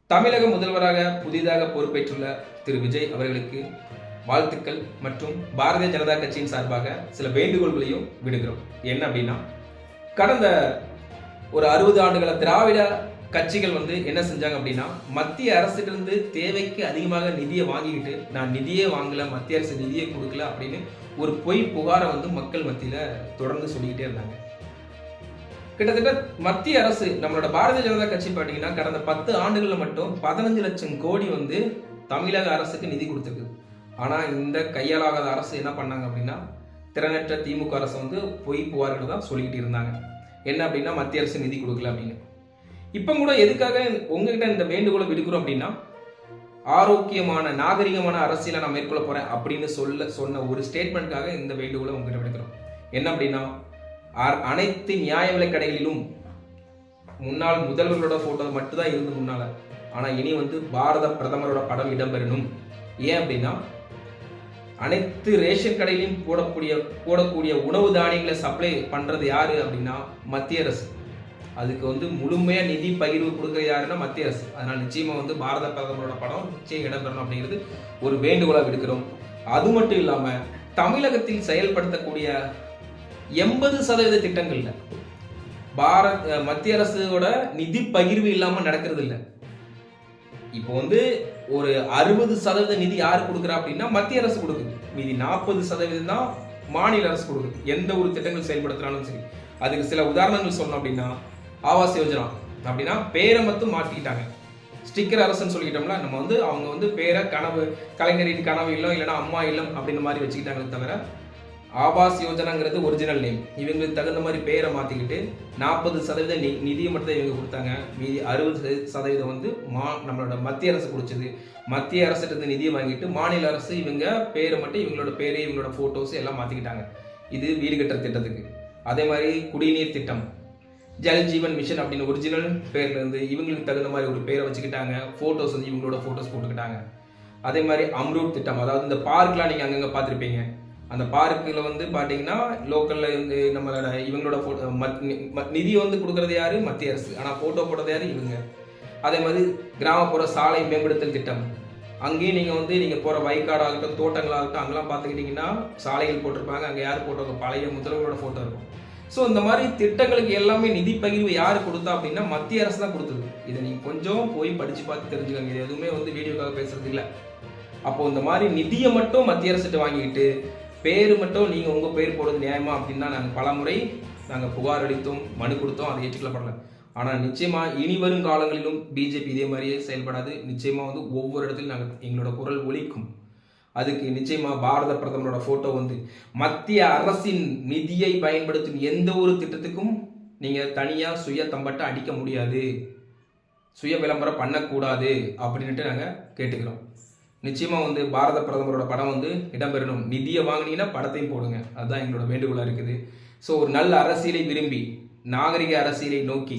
தமிழக முதல்வராக புதிதாக பொறுப்பேற்றுள்ள திரு விஜய் அவர்களுக்கு வாழ்த்துக்கள் மற்றும் பாரதிய ஜனதா கட்சியின் சார்பாக சில வேண்டுகோள்களையும் விடுகிறோம். என்ன அப்படின்னா, கடந்த ஒரு 60 ஆண்டுகள திராவிட கட்சிகள் என்ன செஞ்சாங்க அப்படின்னா, மத்திய அரசிலிருந்து தேவைக்கு அதிகமாக நிதியை வாங்கிக்கிட்டு, நான் நிதியே வாங்கல, மத்திய அரசு நிதியை கொடுக்கல அப்படின்னு ஒரு பொய் புகாரை மக்கள் மத்தியில தொடர்ந்து சொல்லிக்கிட்டே இருந்தாங்க. கிட்டத்தட்ட மத்திய அரசு நம்மளோட பாரதிய ஜனதா கட்சி பார்த்தீங்கன்னா கடந்த 10 ஆண்டுகளில் மட்டும் 15 லட்சம் கோடி தமிழக அரசுக்கு நிதி கொடுத்துருக்கு. ஆனா இந்த கையாளாகாத அரசு என்ன பண்ணாங்க அப்படின்னா, திறனற்ற திமுக அரசு பொய் புகார்கள் தான் சொல்லிக்கிட்டு இருந்தாங்க. என்ன அப்படின்னா, மத்திய அரசு நிதி கொடுக்கல அப்படின்னு. இப்ப கூட எதுக்காக உங்ககிட்ட இந்த வேண்டுகோளை விடுக்கிறோம் அப்படின்னா, ஆரோக்கியமான நாகரிகமான அரசியலை நான் மேற்கொள்ள போறேன் அப்படின்னு சொன்ன ஒரு ஸ்டேட்மெண்ட்காக இந்த வேண்டுகோளை உங்ககிட்ட விடுக்கிறோம். என்ன அப்படின்னா, அனைத்து நியாய விலை கடைகளிலும் முன்னாள் முதல்வர்களோட போட்டோ மட்டும் தான் இருந்து முன்னால. ஆனா இனி பாரத பிரதமரோட படம் இடம்பெறணும். ஏன் அப்படின்னா, அனைத்து ரேஷன் கடையிலும் போடக்கூடிய உணவு தானியங்களை சப்ளை பண்றது யாரு அப்படின்னா மத்திய அரசு. அதுக்கு முழுமையா நிதி பகிர்வு கொடுக்கறது யாருன்னா மத்திய அரசு. அதனால நிச்சயமா பாரத பிரதமரோட படம் நிச்சயம் இடம்பெறணும் அப்படிங்கிறது ஒரு வேண்டுகோளா விடுக்கிறோம். அது மட்டும் இல்லாம தமிழகத்தில் செயல்படுத்தக்கூடிய 80% திட்டங்கள்ல மத்திய அரசோட நிதி பகிர்வு இல்லாம நடக்கிறது இல்ல. இப்போ ஒரு 60% நிதி யாரு கொடுக்குறா அப்படின்னா மத்திய அரசு கொடுக்குது. மீதி 40% தான் மாநில அரசு கொடுக்குது. எந்த ஒரு திட்டங்கள் செயல்படுத்தினாலும் சரி. அதுக்கு சில உதாரணங்கள் சொன்னோம் அப்படின்னா, ஆவாஸ் யோஜனா அப்படின்னா பேரை மட்டும் மாற்றிக்கிட்டாங்க. ஸ்டிக்கர் அரசுன்னு சொல்லிக்கிட்டோம்ல, நம்ம அவங்க பேரை கலைஞரின் கனவு இல்லம் இல்லைன்னா அம்மா இல்லம் அப்படின்ற மாதிரி வச்சுக்கிட்டாங்களே தவிர, ஆவாஸ் யோஜனாங்கிறது ஒரிஜினல் நேம். இவங்களுக்கு தகுந்த மாதிரி பேரை மாற்றிக்கிட்டு 40% நிதியை மட்டும் தான் இவங்க கொடுத்தாங்க. மீதி 60% நம்மளோட மத்திய அரசு கொடுத்தது. மத்திய அரசுகிட்ட நிதியை வாங்கிட்டு மாநில அரசு இவங்க பேரை மட்டும் இவங்களோட பேரு இவங்களோட போட்டோஸ் எல்லாம் மாற்றிக்கிட்டாங்க. இது வீடு கட்டுற திட்டத்துக்கு. அதே மாதிரி குடிநீர் திட்டம், ஜல் ஜீவன் மிஷன் அப்படின்னு ஒரிஜினல் பேர்ல இருந்து இவங்களுக்கு தகுந்த மாதிரி ஒரு பேரை வச்சுக்கிட்டாங்க. போட்டோஸ் இவங்களோட போட்டோஸ் போட்டுக்கிட்டாங்க. அதே மாதிரி அம்ரூட் திட்டம், அதாவது இந்த பார்க்லாம் நீங்க அங்கங்க பார்த்துருப்பீங்க. அந்த பார்க்கில் பார்த்தீங்கன்னா லோக்கல்ல நம்மளோட இவங்களோட நிதி கொடுக்கறது யாரு மத்திய அரசு. ஆனால் போட்டோ போடுறது யாரு இவங்க. அதே மாதிரி கிராமப்புற சாலை மேம்படுத்தல் திட்டம், அங்கேயும் நீங்கள் போகிற வயக்காடாகட்டும் தோட்டங்களாகட்டும் அங்கெல்லாம் பார்த்துக்கிட்டிங்கன்னா சாலைகள் போட்டிருப்பாங்க. அங்கே யார் போட்டோ, பழைய முதல்வரோட ஃபோட்டோ இருக்கும். ஸோ இந்த மாதிரி திட்டங்களுக்கு எல்லாமே நிதி பகிர்வு யார் கொடுத்தா அப்படின்னா மத்திய அரசு தான் கொடுத்தது. இதை நீங்கள் கொஞ்சம் போய் படித்து பார்த்து தெரிஞ்சுக்கோங்க. இது எதுவுமே வீடியோக்காக பேசுறது இல்லை. அப்போ இந்த மாதிரி நிதியை மட்டும் மத்திய அரசுட்டு வாங்கிக்கிட்டு பேர் மட்டும் நீங்கள் உங்கள் பேர் போடுறது நியாயமா அப்படின்னா நாங்கள் பல முறை புகார் அளித்தோம், மனு கொடுத்தோம். அதை ஏற்றுக்கொள்ளப்படலை. ஆனால் நிச்சயமாக இனி வரும் காலங்களிலும் பிஜேபி இதே மாதிரியே செயல்படாது. நிச்சயமாக ஒவ்வொரு இடத்துலையும் எங்களோட குரல் ஒலிக்கும். அதுக்கு நிச்சயமாக பாரத பிரதமரோட ஃபோட்டோ மத்திய அரசின் நிதியை பயன்படுத்தும் எந்த ஒரு திட்டத்துக்கும் நீங்கள் தனியாக சுய தம்பட்டை அடிக்க முடியாது, சுய விளம்பரம் பண்ணக்கூடாது அப்படின்ட்டு நாங்கள் கேட்டுக்கிறோம். நிச்சயமாக பாரத பிரதமரோட படம் இடம்பெறணும். நிதியை வாங்கினீங்கன்னா படத்தையும் போடுங்க. அதுதான் எங்களோட வேண்டுகோளாக இருக்குது. ஸோ ஒரு நல்ல அரசியலை விரும்பி நாகரிக அரசியலை நோக்கி